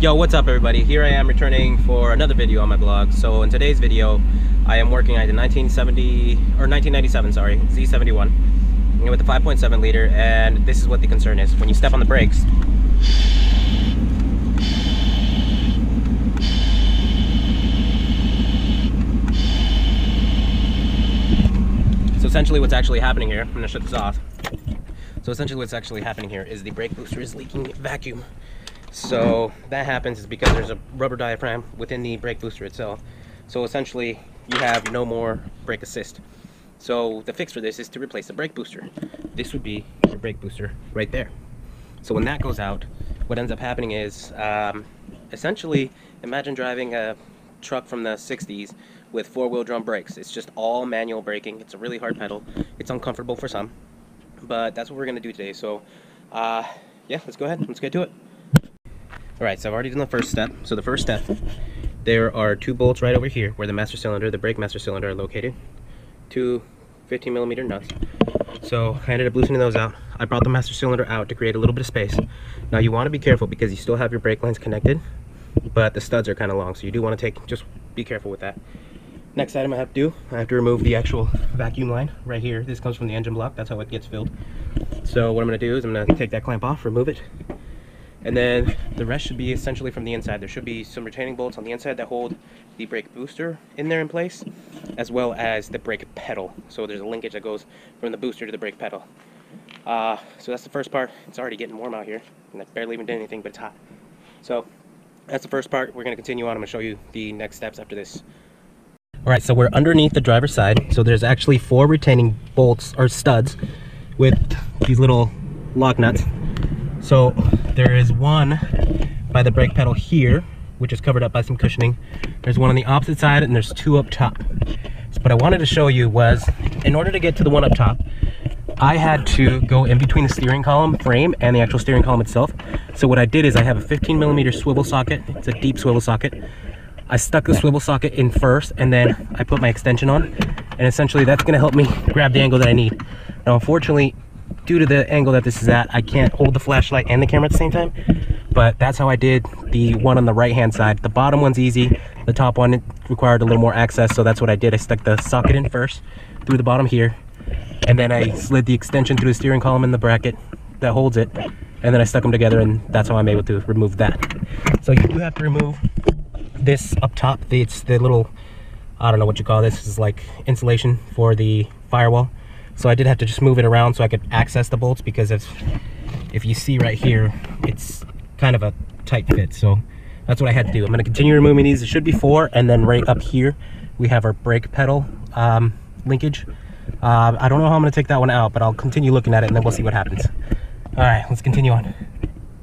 Yo, what's up everybody? Here I am returning for another video on my blog. So in today's video, I am working at the 1997, sorry, Z71 with the 5.7 liter, and this is what the concern is. When you step on the brakes, so essentially what's actually happening here, I'm gonna shut this off. So essentially what's actually happening here is the brake booster is leaking vacuum. So that happens is because there's a rubber diaphragm within the brake booster itself. So essentially you have no more brake assist. So the fix for this is to replace the brake booster. This would be your brake booster right there. So when that goes out, what ends up happening is essentially imagine driving a truck from the 60s with four-wheel drum brakes. It's just all manual braking. It's a really hard pedal. It's uncomfortable for some, but that's what we're gonna do today. So yeah, let's go ahead, let's get to it. Alright, so I've already done the first step. So the first step, there are two bolts right over here where the master cylinder, the brake master cylinder are located. Two 15mm nuts. So I ended up loosening those out. I brought the master cylinder out to create a little bit of space. Now you want to be careful because you still have your brake lines connected, but the studs are kind of long, so you do want to just be careful with that. Next item I have to do, I have to remove the actual vacuum line right here. This comes from the engine block, that's how it gets filled. So what I'm going to do is I'm going to take that clamp off, remove it, and then the rest should be essentially from the inside. There should be some retaining bolts on the inside that hold the brake booster in there in place, as well as the brake pedal. So there's a linkage that goes from the booster to the brake pedal. So that's the first part. It's already getting warm out here, and I barely even did anything, but it's hot. So that's the first part. We're going to continue on. I'm going to show you the next steps after this. Alright, so we're underneath the driver's side. So there's actually 4 retaining bolts or studs with these little lock nuts. So there is one by the brake pedal here, which is covered up by some cushioning. There's one on the opposite side, and there's 2 up top. So what I wanted to show you was, in order to get to the one up top, I had to go in between the steering column frame and the actual steering column itself. So what I did is I have a 15mm swivel socket. It's a deep swivel socket. I stuck the swivel socket in first, and then I put my extension on, and essentially that's going to help me grab the angle that I need. Now unfortunately, due to the angle that this is at, I can't hold the flashlight and the camera at the same time, but that's how I did the one on the right hand side. The bottom one's easy, the top one required a little more access, so that's what I did. I stuck the socket in first through the bottom here, and then I slid the extension through the steering column in the bracket that holds it, and then I stuck them together, and that's how I'm able to remove that. So you do have to remove this up top. It's the little, I don't know what you call this, is like insulation for the firewall. So I did have to just move it around so I could access the bolts, because if you see right here, it's kind of a tight fit. So that's what I had to do. I'm going to continue removing these. It should be 4, and then right up here we have our brake pedal linkage. I don't know how I'm going to take that one out, but I'll continue looking at it and then we'll see what happens. Alright, let's continue on.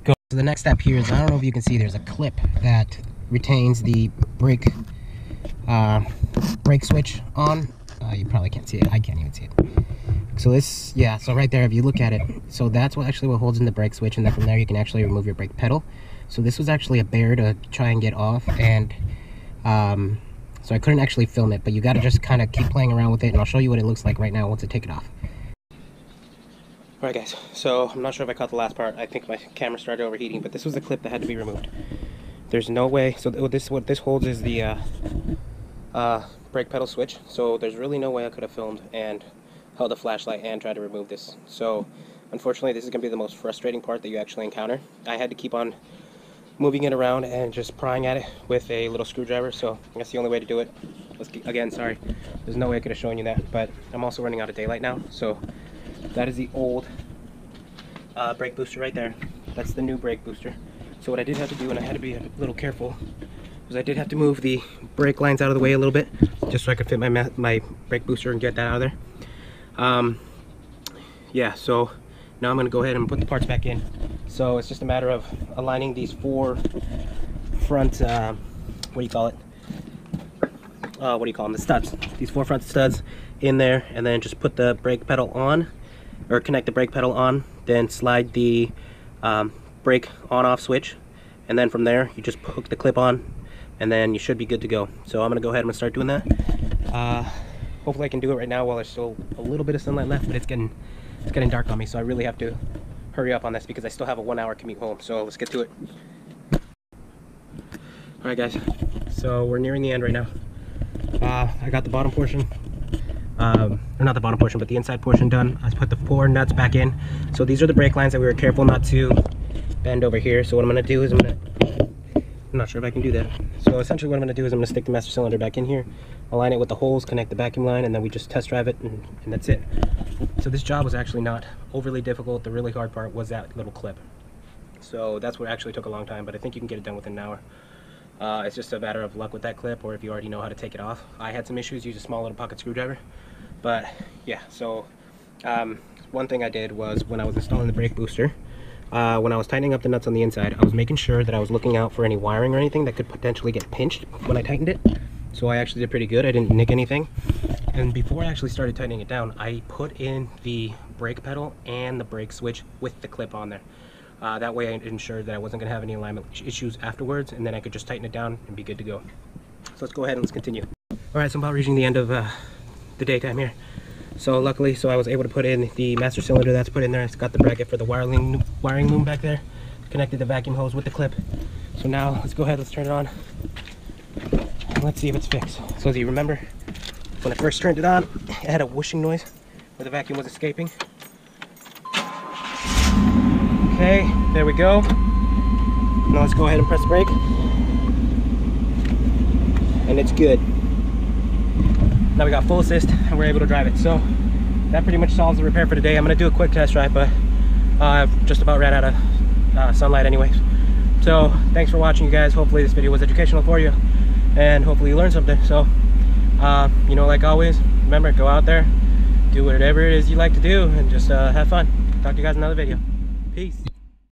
Go. So the next step here is, I don't know if you can see, there's a clip that retains the brake switch on. You probably can't see it. I can't even see it. So this, yeah, so right there, if you look at it, so that's what holds in the brake switch, and then from there you can actually remove your brake pedal. So this was actually a bear to try and get off, and so I couldn't actually film it, but you got to just kind of keep playing around with it, and I'll show you what it looks like right now once I take it off. Alright guys, so I'm not sure if I caught the last part. I think my camera started overheating, but this was the clip that had to be removed. There's no way, so what this holds is the brake pedal switch, so there's really no way I could have filmed and held a flashlight and tried to remove this. So unfortunately this is going to be the most frustrating part that you actually encounter. I had to keep on moving it around and just prying at it with a little screwdriver, so that's the only way to do it. Again, sorry, there's no way I could have shown you that, but I'm also running out of daylight now. So that is the old brake booster right there. That's the new brake booster. So what I did have to do, and I had to be a little careful, was I did have to move the brake lines out of the way a little bit, just so I could fit my brake booster and get that out of there. Yeah, so now I'm going to go ahead and put the parts back in. So it's just a matter of aligning these 4 front, what do you call it? What do you call them? The studs. These 4 front studs in there, and then just put the brake pedal on, or connect the brake pedal on, then slide the brake on-off switch, and then from there you just hook the clip on, and then you should be good to go. So I'm going to go ahead and start doing that. Hopefully I can do it right now while there's still a little bit of sunlight left, but it's getting dark on me, so I really have to hurry up on this because I still have a 1-hour commute home. So let's get to it. Alright guys, so we're nearing the end right now. I got the bottom portion, or not the bottom portion, but the inside portion done. I put the 4 nuts back in. So these are the brake lines that we were careful not to bend over here. So what I'm going to do is I'm not sure if I can do that. So essentially what I'm going to do is I'm going to stick the master cylinder back in here, align it with the holes, connect the vacuum line, and then we just test drive it, and that's it. So this job was actually not overly difficult. The really hard part was that little clip. So that's what actually took a long time, but I think you can get it done within an hour. It's just a matter of luck with that clip, or if you already know how to take it off. I had some issues, use a small little pocket screwdriver. But yeah, so one thing I did was when I was installing the brake booster, when I was tightening up the nuts on the inside, I was making sure that I was looking out for any wiring or anything that could potentially get pinched when I tightened it. So I actually did pretty good. I didn't nick anything. And before I actually started tightening it down, I put in the brake pedal and the brake switch with the clip on there. That way I ensured that I wasn't going to have any alignment issues afterwards, and then I could just tighten it down and be good to go. So let's go ahead and let's continue. Alright, so I'm about reaching the end of the daytime here. So luckily, I was able to put in the master cylinder that's put in there. It's got the bracket for the wiring loom back there. Connected the vacuum hose with the clip. So now let's go ahead, let's turn it on. And let's see if it's fixed. So as you remember, when I first turned it on, it had a whooshing noise where the vacuum was escaping. Okay, there we go. Now let's go ahead and press the brake. And it's good. Now we got full assist and we're able to drive it. So that pretty much solves the repair for today. I'm going to do a quick test drive, but I've just about ran out of sunlight anyways. So thanks for watching, you guys. Hopefully this video was educational for you, and hopefully you learned something. So you know, like always, remember, go out there, do whatever it is you like to do, and just have fun. Talk to you guys in another video. Peace.